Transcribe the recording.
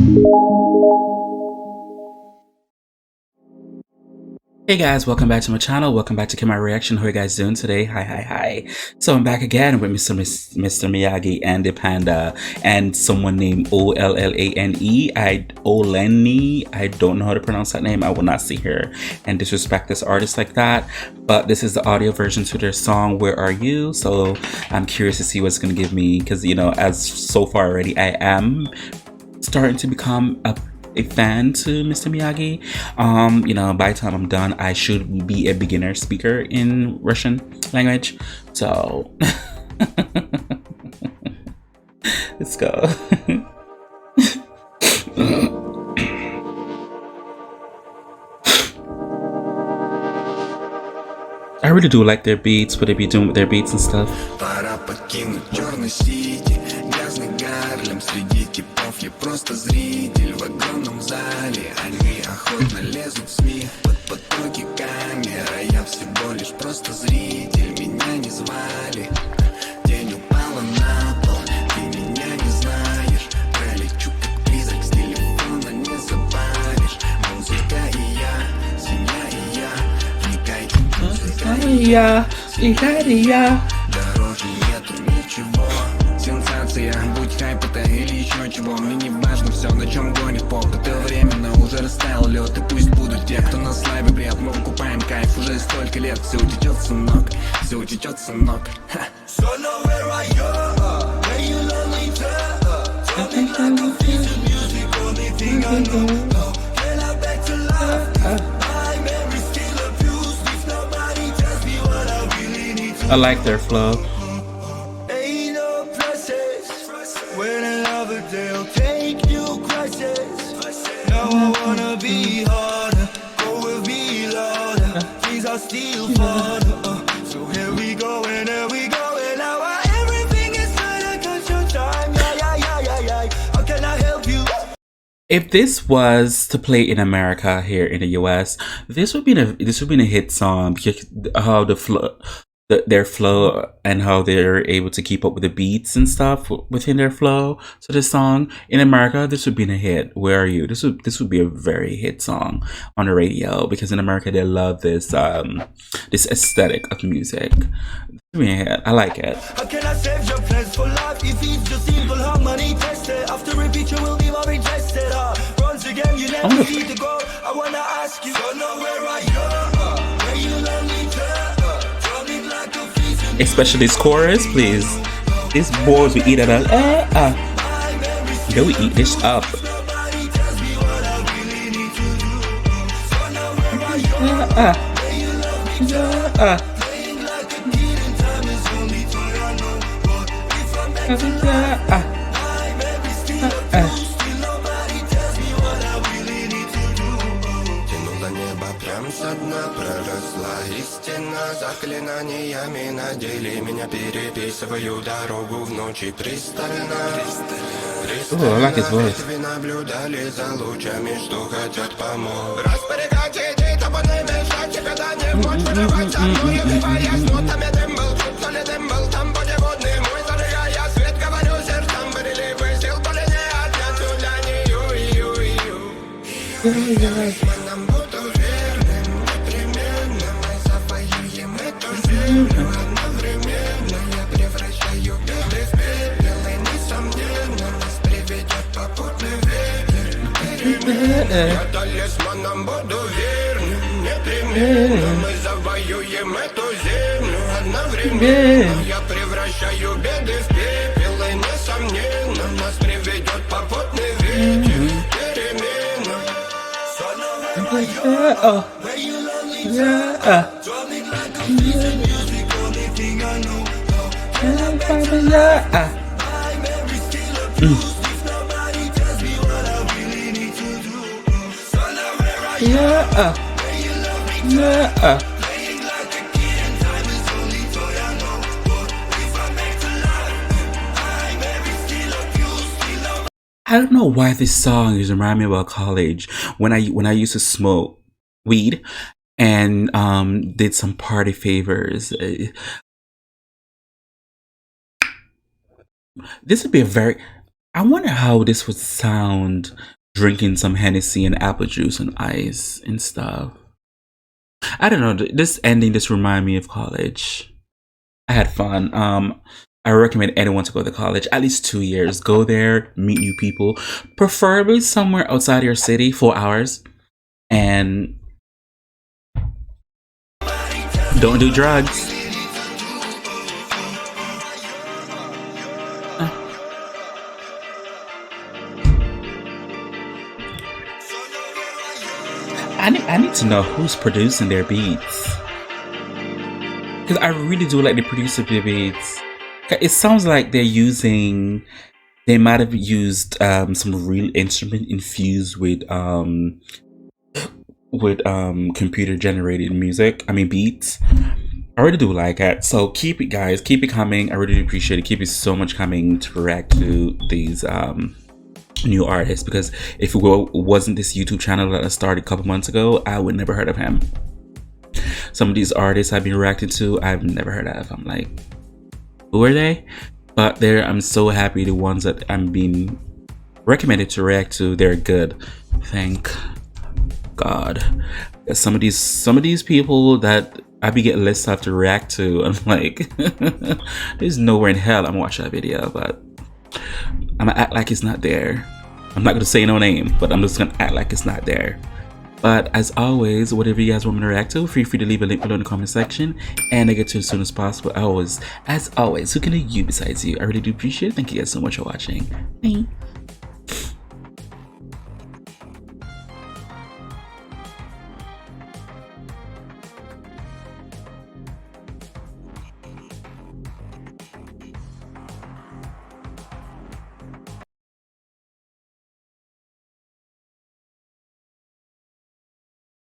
Hey guys, welcome back to my channel. Welcome back to Kemari Reaction. How are you guys doing today? Hi. So I'm back again with Mr. Miyagi and the Panda and someone named Ollane. Ollane. I don't know how to pronounce that name. I will not sit here and disrespect this artist like that. But this is the audio version to their song "Where Are You?" So I'm curious to see what's gonna give me, because as so far already, I am starting to become a fan to Mr. Miyagi. By the time I'm done, I should be a beginner speaker in Russian language. So let's go. I really do like their beats, what they be doing with their beats and stuff. Гарлем среди типов, я просто зритель в огромном зале. Они охотно лезут в СМИ под потоки камер, а я всего лишь просто зритель, меня не звали. Тень упала на пол, ты меня не знаешь. Пролечу как призрак, с телефона не забавишь. Музыка и я, семья и я, вникай. Музыка и я, дороже нету ничего. Сенсация, будь хайп это или еще чего. Мне не важно все, на чем гонит поп. Это временно уже растаял лед. И пусть будут те, кто на славе прет. Мы выкупаем кайф уже столько лет. Все утечет, сынок, все утечет, сынок. So now where are you? Where you lonely turn? Tell me like a piece of music, only thing I know. Can I back to life? My memory still abused. If nobody tells me what I really need to. I like their flow. They'll take new crisis. Now I wanna be harder. Go with me louder. Things are still farther. So here we go and here we go. And now everything is better cause your time. Yeah. How can I help you? If this was to play in America here in the US, this would be a hit song, because how the flow, their flow, and how they're able to keep up with the beats and stuff within their flow. So this song in America, this would be a hit. Where Are You? This would be a very hit song on the radio, because in America they love this this aesthetic of music. This would be a hit. I like it. How can I save your plans for life if it's just simple harmony tested? After repeat you will be more interested. Once again you never see the goal. I wanna ask you, so know where are you? Where you love me to? Especially this chorus, please. These boys we eat it up. They will eat this up. Проросла истина, заклинаниями надели меня, переписываю дорогу в ночи пристально. Ветви наблюдали за лучами, что хотят помочь. Распорягать идей, тобой не мешать, когда не мочь вырывать одной, убивая смутами дым был, чуть то ли дым был, там путеводный мой, зажигая свет, говорю сердцем, приливы сил, боли не отнять для нее. Одновременно я превращаю беды в пепел, и несомненно нас приведет попутный ветер. Я талисманом буду верным, непременно мы завоюем эту землю. Одновременно я превращаю беды в пепел, и несомненно нас приведет попутный ветер. Перемена. Where you lonely drumming like a piece of music, only thing I know. Can I back to life? My memory still abused. If nobody tells me what I really need to do. So now where are you? Where you lonely playing like a kid, and time is only toy I know. If I back to life, my memory still abused. I don't know why this song is reminding me about college when I used to smoke weed and did some party favors. This would be a very I wonder how this would sound drinking some Hennessy and apple juice and ice and stuff. I don't know. This ending just remind me of college. I had fun. I recommend anyone to go to college. At least 2 years. Go there, meet new people, preferably somewhere outside your city, 4 hours, and don't do drugs. I need to know who's producing their beats. Because I really do like the producer of the beats. It sounds like they might have used some real instrument infused with computer generated music. I mean beats. I really do like it. So keep it, guys. Keep it coming. I really appreciate it. Keep it so much coming to react to these new artists, because if it wasn't this YouTube channel that I started a couple months ago, I would never heard of him. Some of these artists I've been reacting to, I've never heard of. I'm like, who are they? But I'm so happy the ones that I'm being recommended to react to, they're good. Thank God. Some of these people that I be getting lists out to react to, I'm like, there's nowhere in hell I'm gonna watch that video, but I'm gonna act like it's not there. I'm not gonna say no name, but I'm just gonna act like it's not there. But as always, whatever you guys want me to react to, feel free to leave a link below in the comment section, and I get to it as soon as possible. As always, who can you besides you? I really do appreciate it. Thank you guys so much for watching. Bye.